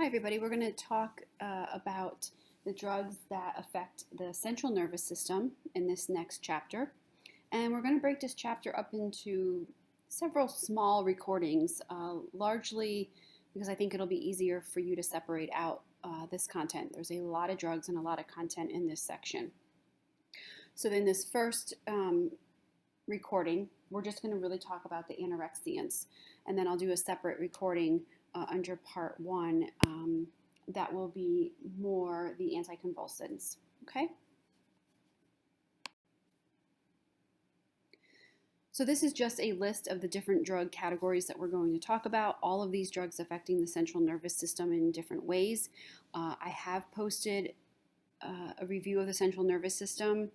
Hi, everybody. We're going to talk about the drugs that affect the central nervous system in this next chapter. And we're going to break this chapter up into several small recordings, largely because I think it'll be easier for you to separate out this content. There's a lot of drugs and a lot of content in this section. So, in this first recording, we're just going to really talk about the anorexians. And then I'll do a separate recording under part one that will be more the anticonvulsants. Okay? So this is just a list of the different drug categories that we're going to talk about. All of these drugs affecting the central nervous system in different ways. I have posted a review of the central nervous system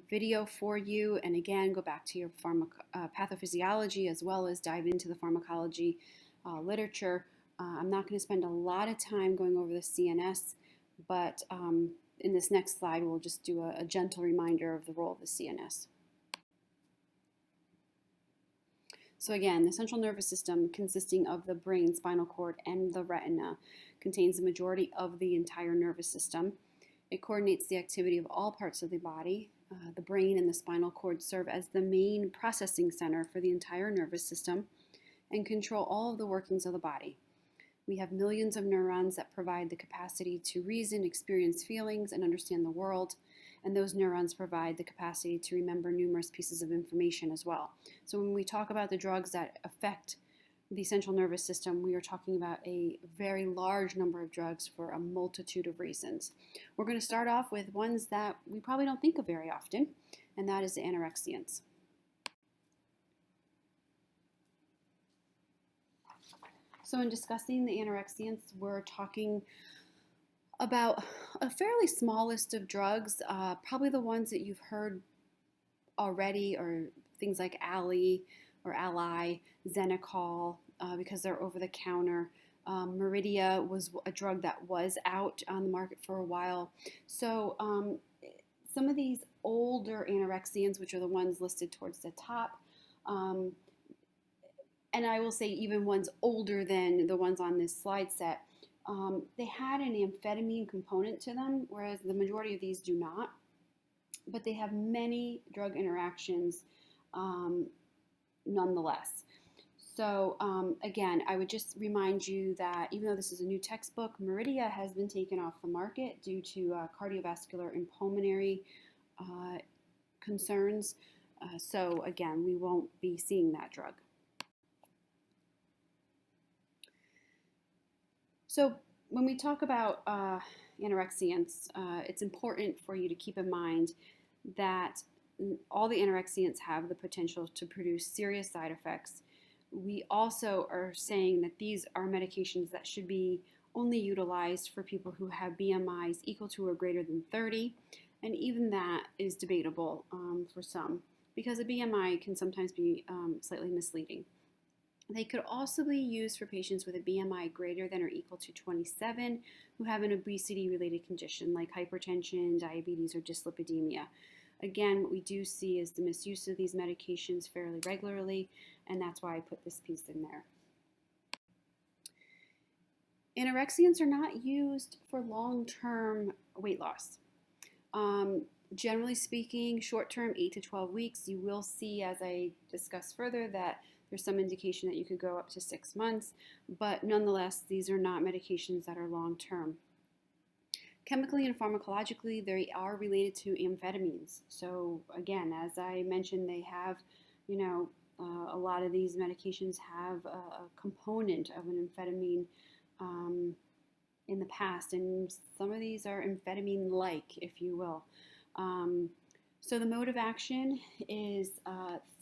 video for you, and again, go back to your pathophysiology as well as dive into the pharmacology literature. I'm not going to spend a lot of time going over the CNS, but in this next slide, we'll just do a gentle reminder of the role of the CNS. So again, the central nervous system, consisting of the brain, spinal cord, and the retina, contains the majority of the entire nervous system. It coordinates the activity of all parts of the body. The brain and the spinal cord serve as the main processing center for the entire nervous system and control all of the workings of the body. We have millions of neurons that provide the capacity to reason, experience feelings, and understand the world. And those neurons provide the capacity to remember numerous pieces of information as well. So when we talk about the drugs that affect the central nervous system, we are talking about a very large number of drugs for a multitude of reasons. We're going to start off with ones that we probably don't think of very often, and that is the anorexians. So in discussing the anorexians, we're talking about a fairly small list of drugs, probably the ones that you've heard already are things like Ali or Ali, Xenacol, because they're over the counter. Meridia was a drug that was out on the market for a while. So some of these older anorexians, which are the ones listed towards the top, and I will say even ones older than the ones on this slide set, they had an amphetamine component to them, whereas the majority of these do not. But they have many drug interactions nonetheless. So again, I would just remind you that even though this is a new textbook, Meridia has been taken off the market due to cardiovascular and pulmonary concerns. So again, we won't be seeing that drug. So when we talk about anorexiants, it's important for you to keep in mind that all the anorexiants have the potential to produce serious side effects. We also are saying that these are medications that should be only utilized for people who have BMIs equal to or greater than 30, and even that is debatable for some, because a BMI can sometimes be slightly misleading. They could also be used for patients with a BMI greater than or equal to 27 who have an obesity-related condition like hypertension, diabetes, or dyslipidemia. Again, what we do see is the misuse of these medications fairly regularly, and that's why I put this piece in there. Anorexians are not used for long-term weight loss. Generally speaking, short-term, 8 to 12 weeks, you will see, as I discuss further, that there's some indication that you could go up to 6 months, but nonetheless, these are not medications that are long-term. Chemically and pharmacologically, they are related to amphetamines. So again, as I mentioned, they have, a lot of these medications have a component of an amphetamine in the past, and some of these are amphetamine-like, if you will. So the mode of action is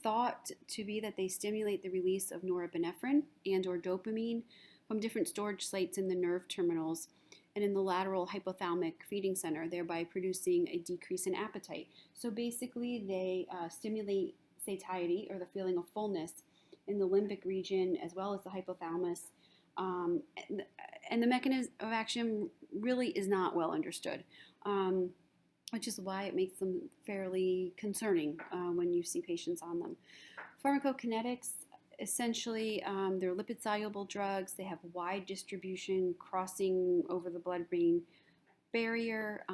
thought to be that they stimulate the release of norepinephrine and or dopamine from different storage sites in the nerve terminals and in the lateral hypothalamic feeding center, thereby producing a decrease in appetite. So basically they stimulate satiety, or the feeling of fullness, in the limbic region as well as the hypothalamus. And the mechanism of action really is not well understood. Which is why it makes them fairly concerning when you see patients on them. Pharmacokinetics essentially, they're lipid-soluble drugs. They have wide distribution, crossing over the blood-brain barrier,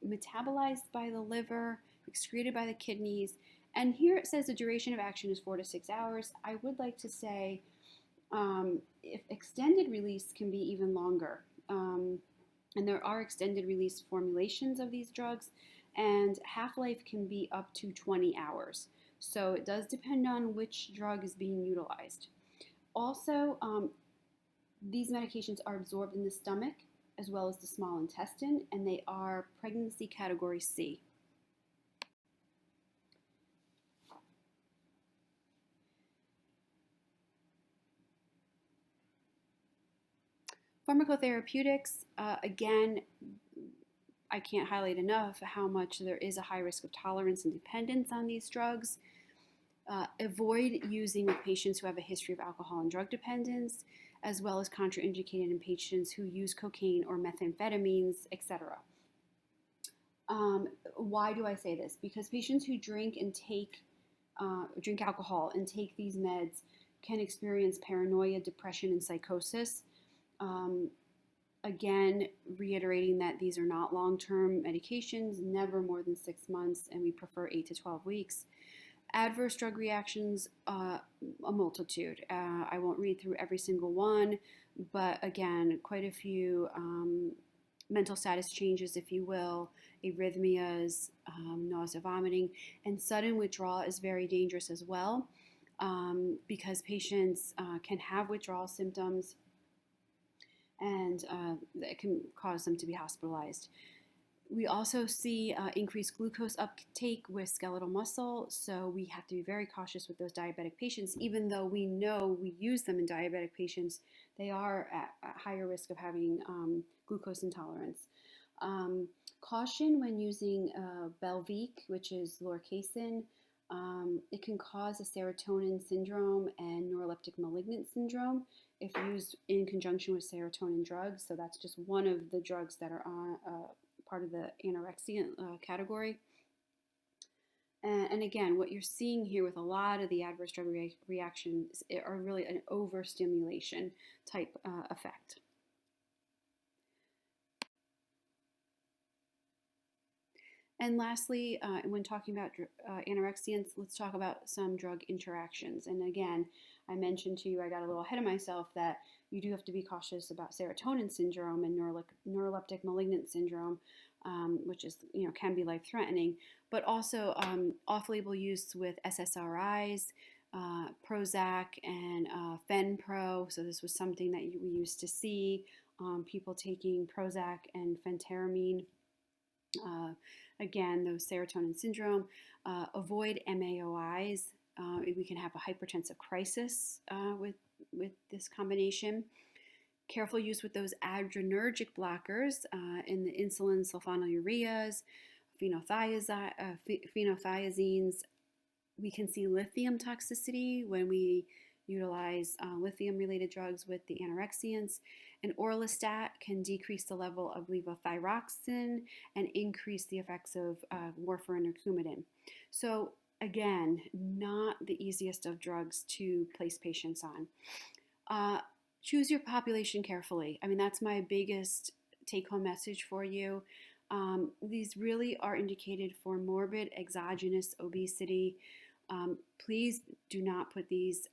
metabolized by the liver, excreted by the kidneys. And here it says the duration of action is 4 to 6 hours. I would like to say if extended release can be even longer. And there are extended release formulations of these drugs, and half-life can be up to 20 hours. So it does depend on which drug is being utilized. Also, these medications are absorbed in the stomach as well as the small intestine, and they are pregnancy category C. Pharmacotherapeutics, again, I can't highlight enough how much there is a high risk of tolerance and dependence on these drugs. Avoid using with patients who have a history of alcohol and drug dependence, as well as contraindicated in patients who use cocaine or methamphetamines, etc. Why do I say this? Because patients who drink alcohol and take these meds can experience paranoia, depression, and psychosis. Again, reiterating that these are not long-term medications, never more than 6 months, and we prefer 8 to 12 weeks. Adverse drug reactions, a multitude. I won't read through every single one, but again, quite a few mental status changes, if you will, arrhythmias, nausea, vomiting, and sudden withdrawal is very dangerous as well, because patients can have withdrawal symptoms, and that can cause them to be hospitalized. We also see increased glucose uptake with skeletal muscle, so we have to be very cautious with those diabetic patients. Even though we know we use them in diabetic patients, they are at higher risk of having glucose intolerance. Caution when using Belviq, which is lorcaserin. It can cause a serotonin syndrome and neuroleptic malignant syndrome if used in conjunction with serotonin drugs. So that's just one of the drugs that are on part of the anorexia category. And again, what you're seeing here with a lot of the adverse drug reactions are really an overstimulation type effect. And lastly, when talking about anorexians, let's talk about some drug interactions. And again, I mentioned to you, I got a little ahead of myself, that you do have to be cautious about serotonin syndrome and neuroleptic malignant syndrome, which is, can be life-threatening, but also off-label use with SSRIs, Prozac, and Fenpro. So this was something that we used to see, people taking Prozac and phentermine. Again, those serotonin syndrome. Avoid MAOIs. We can have a hypertensive crisis with this combination. Careful use with those adrenergic blockers in the insulin sulfonylureas, phenothiazines. We can see lithium toxicity when we utilize lithium-related drugs with the anorexians. And orlistat can decrease the level of levothyroxine and increase the effects of warfarin or Coumadin. So again, not the easiest of drugs to place patients on. Choose your population carefully. I mean, that's my biggest take-home message for you. These really are indicated for morbid exogenous obesity. Please do not put these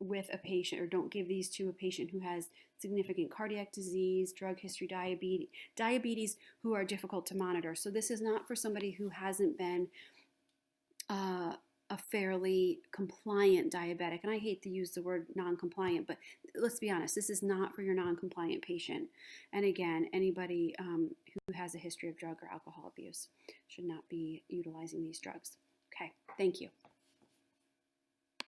with a patient, or don't give these to a patient who has significant cardiac disease, drug history, diabetes, who are difficult to monitor. So this is not for somebody who hasn't been a fairly compliant diabetic. And I hate to use the word non-compliant, but let's be honest, this is not for your non-compliant patient. And again, anybody who has a history of drug or alcohol abuse should not be utilizing these drugs. Okay, thank you.